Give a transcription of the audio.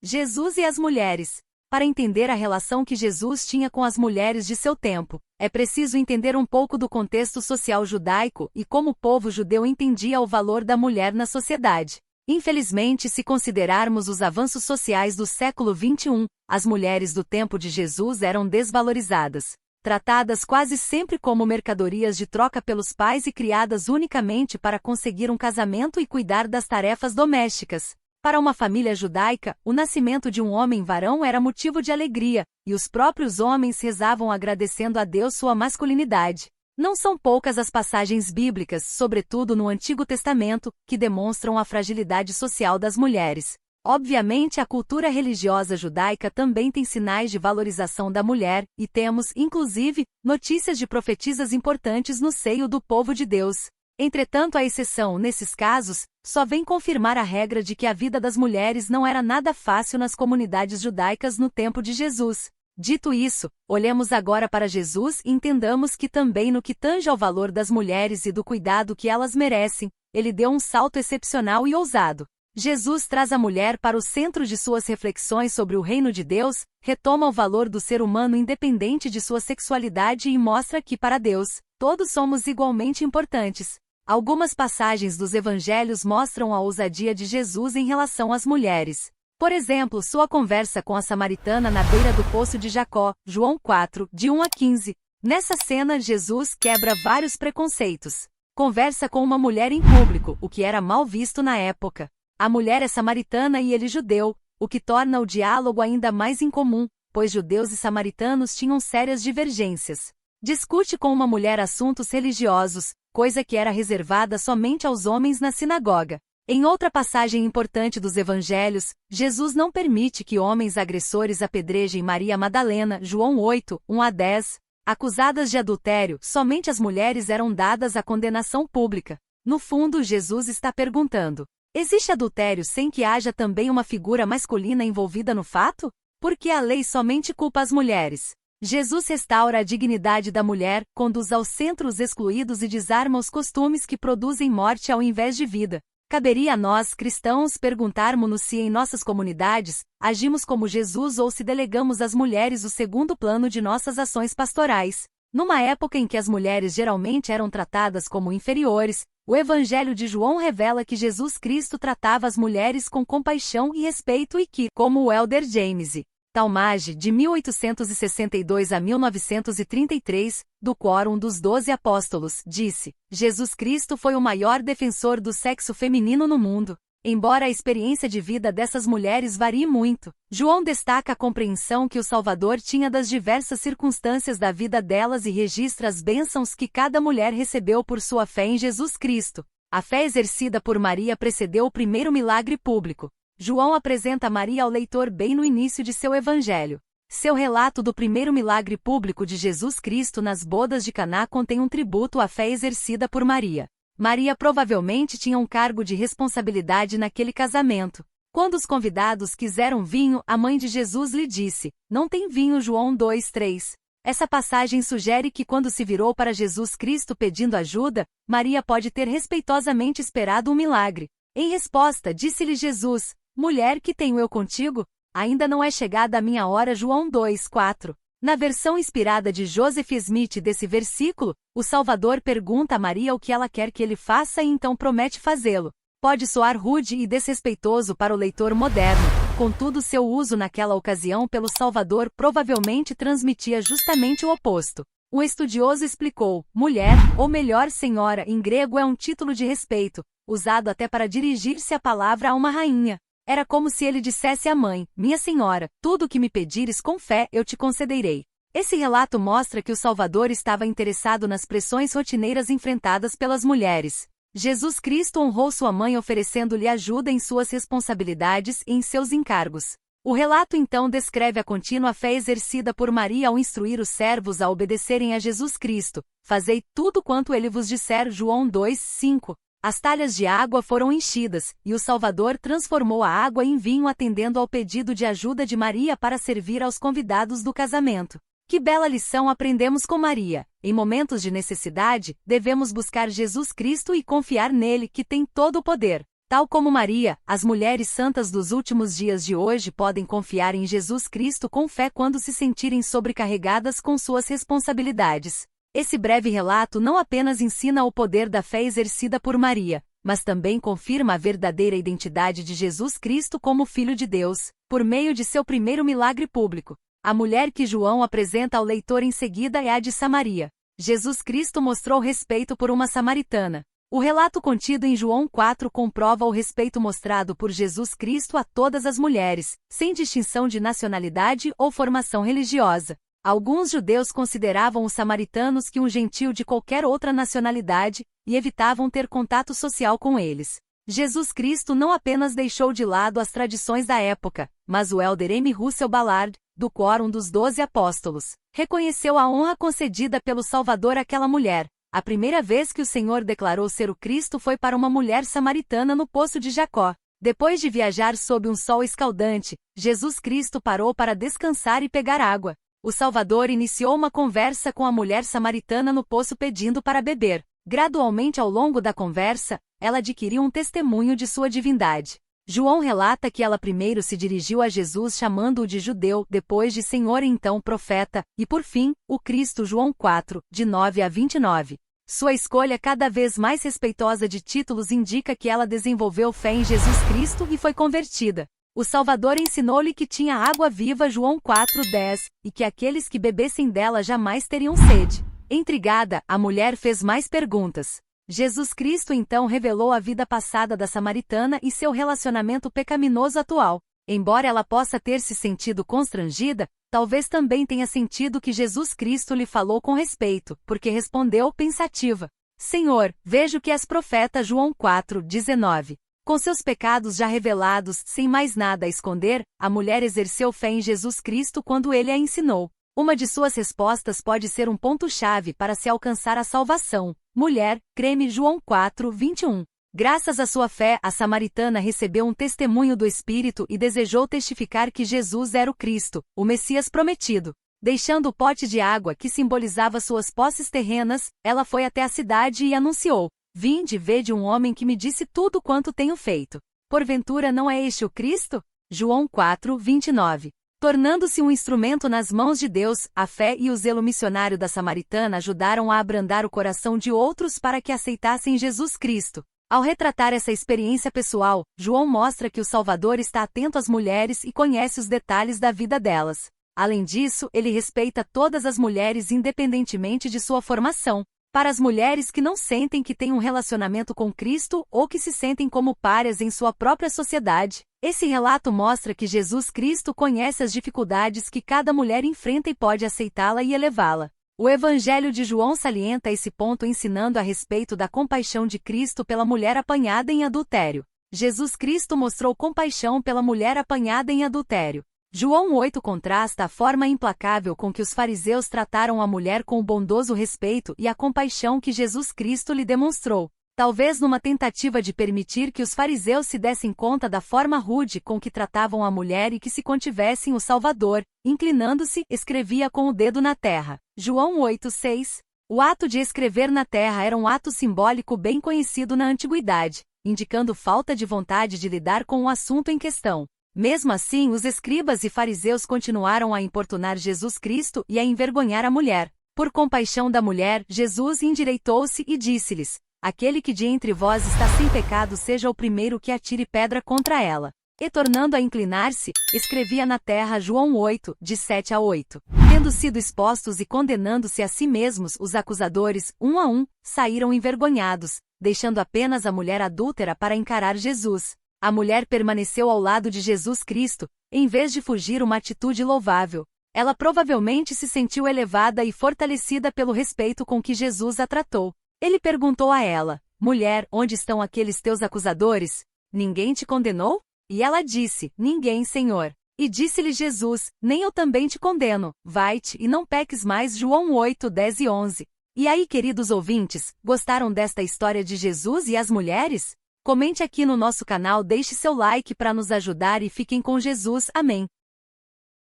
Jesus e as mulheres. Para entender a relação que Jesus tinha com as mulheres de seu tempo, é preciso entender um pouco do contexto social judaico e como o povo judeu entendia o valor da mulher na sociedade. Infelizmente, se considerarmos os avanços sociais do século XXI, as mulheres do tempo de Jesus eram desvalorizadas, tratadas quase sempre como mercadorias de troca pelos pais e criadas unicamente para conseguir um casamento e cuidar das tarefas domésticas. Para uma família judaica, o nascimento de um homem-varão era motivo de alegria, e os próprios homens rezavam agradecendo a Deus sua masculinidade. Não são poucas as passagens bíblicas, sobretudo no Antigo Testamento, que demonstram a fragilidade social das mulheres. Obviamente, a cultura religiosa judaica também tem sinais de valorização da mulher, e temos, inclusive, notícias de profetisas importantes no seio do povo de Deus. Entretanto, a exceção, nesses casos, só vem confirmar a regra de que a vida das mulheres não era nada fácil nas comunidades judaicas no tempo de Jesus. Dito isso, olhemos agora para Jesus e entendamos que também no que tange ao valor das mulheres e do cuidado que elas merecem, ele deu um salto excepcional e ousado. Jesus traz a mulher para o centro de suas reflexões sobre o reino de Deus, retoma o valor do ser humano independente de sua sexualidade e mostra que, para Deus, todos somos igualmente importantes. Algumas passagens dos evangelhos mostram a ousadia de Jesus em relação às mulheres. Por exemplo, sua conversa com a samaritana na beira do poço de Jacó, João 4, de 1 a 15. Nessa cena, Jesus quebra vários preconceitos. Conversa com uma mulher em público, o que era mal visto na época. A mulher é samaritana e ele judeu, o que torna o diálogo ainda mais incomum, pois judeus e samaritanos tinham sérias divergências. Discute com uma mulher assuntos religiosos, coisa que era reservada somente aos homens na sinagoga. Em outra passagem importante dos evangelhos, Jesus não permite que homens agressores apedrejem Maria Madalena, João 8, 1 a 10. Acusadas de adultério, somente as mulheres eram dadas à condenação pública. No fundo, Jesus está perguntando: existe adultério sem que haja também uma figura masculina envolvida no fato? Por que a lei somente culpa as mulheres? Jesus restaura a dignidade da mulher, conduz ao centro os excluídos e desarma os costumes que produzem morte ao invés de vida. Caberia a nós, cristãos, perguntarmos-nos se em nossas comunidades, agimos como Jesus ou se delegamos às mulheres o segundo plano de nossas ações pastorais. Numa época em que as mulheres geralmente eram tratadas como inferiores, o Evangelho de João revela que Jesus Cristo tratava as mulheres com compaixão e respeito e que, como o elder James Talmage, de 1862 a 1933, do Quórum dos 12 Apóstolos, disse: Jesus Cristo foi o maior defensor do sexo feminino no mundo. Embora a experiência de vida dessas mulheres varie muito, João destaca a compreensão que o Salvador tinha das diversas circunstâncias da vida delas e registra as bênçãos que cada mulher recebeu por sua fé em Jesus Cristo. A fé exercida por Maria precedeu o primeiro milagre público. João apresenta Maria ao leitor bem no início de seu evangelho. Seu relato do primeiro milagre público de Jesus Cristo nas bodas de Caná contém um tributo à fé exercida por Maria. Maria provavelmente tinha um cargo de responsabilidade naquele casamento. Quando os convidados quiseram vinho, a mãe de Jesus lhe disse: não tem vinho. João 2:3. Essa passagem sugere que quando se virou para Jesus Cristo pedindo ajuda, Maria pode ter respeitosamente esperado um milagre. Em resposta, disse-lhe Jesus: mulher, que tenho eu contigo? Ainda não é chegada a minha hora. João 2:4. Na versão inspirada de Joseph Smith desse versículo, o Salvador pergunta a Maria o que ela quer que ele faça e então promete fazê-lo. Pode soar rude e desrespeitoso para o leitor moderno, contudo seu uso naquela ocasião pelo Salvador provavelmente transmitia justamente o oposto. Um estudioso explicou: mulher, ou melhor, senhora, em grego é um título de respeito, usado até para dirigir-se a palavra a uma rainha. Era como se ele dissesse à mãe: minha senhora, tudo o que me pedires com fé eu te concederei. Esse relato mostra que o Salvador estava interessado nas pressões rotineiras enfrentadas pelas mulheres. Jesus Cristo honrou sua mãe oferecendo-lhe ajuda em suas responsabilidades e em seus encargos. O relato então descreve a contínua fé exercida por Maria ao instruir os servos a obedecerem a Jesus Cristo. Fazei tudo quanto ele vos disser. João 2:5. As talhas de água foram enchidas, e o Salvador transformou a água em vinho atendendo ao pedido de ajuda de Maria para servir aos convidados do casamento. Que bela lição aprendemos com Maria! Em momentos de necessidade, devemos buscar Jesus Cristo e confiar nele, que tem todo o poder. Tal como Maria, as mulheres santas dos últimos dias de hoje podem confiar em Jesus Cristo com fé quando se sentirem sobrecarregadas com suas responsabilidades. Esse breve relato não apenas ensina o poder da fé exercida por Maria, mas também confirma a verdadeira identidade de Jesus Cristo como Filho de Deus, por meio de seu primeiro milagre público. A mulher que João apresenta ao leitor em seguida é a de Samaria. Jesus Cristo mostrou respeito por uma samaritana. O relato contido em João 4 comprova o respeito mostrado por Jesus Cristo a todas as mulheres, sem distinção de nacionalidade ou formação religiosa. Alguns judeus consideravam os samaritanos que um gentil de qualquer outra nacionalidade, e evitavam ter contato social com eles. Jesus Cristo não apenas deixou de lado as tradições da época, mas o elder M. Russell Ballard, do Quórum dos 12 Apóstolos, reconheceu a honra concedida pelo Salvador àquela mulher. A primeira vez que o Senhor declarou ser o Cristo foi para uma mulher samaritana no poço de Jacó. Depois de viajar sob um sol escaldante, Jesus Cristo parou para descansar e pegar água. O Salvador iniciou uma conversa com a mulher samaritana no poço pedindo para beber. Gradualmente ao longo da conversa, ela adquiriu um testemunho de sua divindade. João relata que ela primeiro se dirigiu a Jesus chamando-o de judeu, depois de Senhor e então profeta, e por fim, o Cristo. João 4, de 9 a 29. Sua escolha cada vez mais respeitosa de títulos indica que ela desenvolveu fé em Jesus Cristo e foi convertida. O Salvador ensinou-lhe que tinha água viva. João 4:10, e que aqueles que bebessem dela jamais teriam sede. Intrigada, a mulher fez mais perguntas. Jesus Cristo então revelou a vida passada da samaritana e seu relacionamento pecaminoso atual. Embora ela possa ter se sentido constrangida, talvez também tenha sentido que Jesus Cristo lhe falou com respeito, porque respondeu pensativa: Senhor, vejo que és profeta. João 4:19. Com seus pecados já revelados, sem mais nada a esconder, a mulher exerceu fé em Jesus Cristo quando ele a ensinou. Uma de suas respostas pode ser um ponto-chave para se alcançar a salvação. Mulher, crê-me. João 4:21. Graças à sua fé, a samaritana recebeu um testemunho do Espírito e desejou testificar que Jesus era o Cristo, o Messias prometido. Deixando o pote de água que simbolizava suas posses terrenas, ela foi até a cidade e anunciou: Vinde e vede um homem que me disse tudo quanto tenho feito. Porventura não é este o Cristo? João 4:29. Tornando-se um instrumento nas mãos de Deus, a fé e o zelo missionário da samaritana ajudaram a abrandar o coração de outros para que aceitassem Jesus Cristo. Ao retratar essa experiência pessoal, João mostra que o Salvador está atento às mulheres e conhece os detalhes da vida delas. Além disso, ele respeita todas as mulheres independentemente de sua formação. Para as mulheres que não sentem que têm um relacionamento com Cristo ou que se sentem como párias em sua própria sociedade, esse relato mostra que Jesus Cristo conhece as dificuldades que cada mulher enfrenta e pode aceitá-la e elevá-la. O Evangelho de João salienta esse ponto ensinando a respeito da compaixão de Cristo pela mulher apanhada em adultério. Jesus Cristo mostrou compaixão pela mulher apanhada em adultério. João 8 contrasta a forma implacável com que os fariseus trataram a mulher com o bondoso respeito e a compaixão que Jesus Cristo lhe demonstrou. Talvez numa tentativa de permitir que os fariseus se dessem conta da forma rude com que tratavam a mulher e que se contivessem o Salvador, inclinando-se, escrevia com o dedo na terra. João 8:6. O ato de escrever na terra era um ato simbólico bem conhecido na antiguidade, indicando falta de vontade de lidar com o assunto em questão. Mesmo assim, os escribas e fariseus continuaram a importunar Jesus Cristo e a envergonhar a mulher. Por compaixão da mulher, Jesus endireitou-se e disse-lhes: Aquele que de entre vós está sem pecado seja o primeiro que atire pedra contra ela. E tornando a inclinar-se, escrevia na terra. João 8, de 7 a 8. Tendo sido expostos e condenando-se a si mesmos, os acusadores, um a um, saíram envergonhados, deixando apenas a mulher adúltera para encarar Jesus. A mulher permaneceu ao lado de Jesus Cristo, em vez de fugir, uma atitude louvável. Ela provavelmente se sentiu elevada e fortalecida pelo respeito com que Jesus a tratou. Ele perguntou a ela: Mulher, onde estão aqueles teus acusadores? Ninguém te condenou? E ela disse: Ninguém, Senhor. E disse-lhe Jesus: Nem eu também te condeno. Vai-te e não peques mais. João 8, 10 e 11. E aí, queridos ouvintes, gostaram desta história de Jesus e as mulheres? Comente aqui no nosso canal, deixe seu like para nos ajudar e fiquem com Jesus. Amém.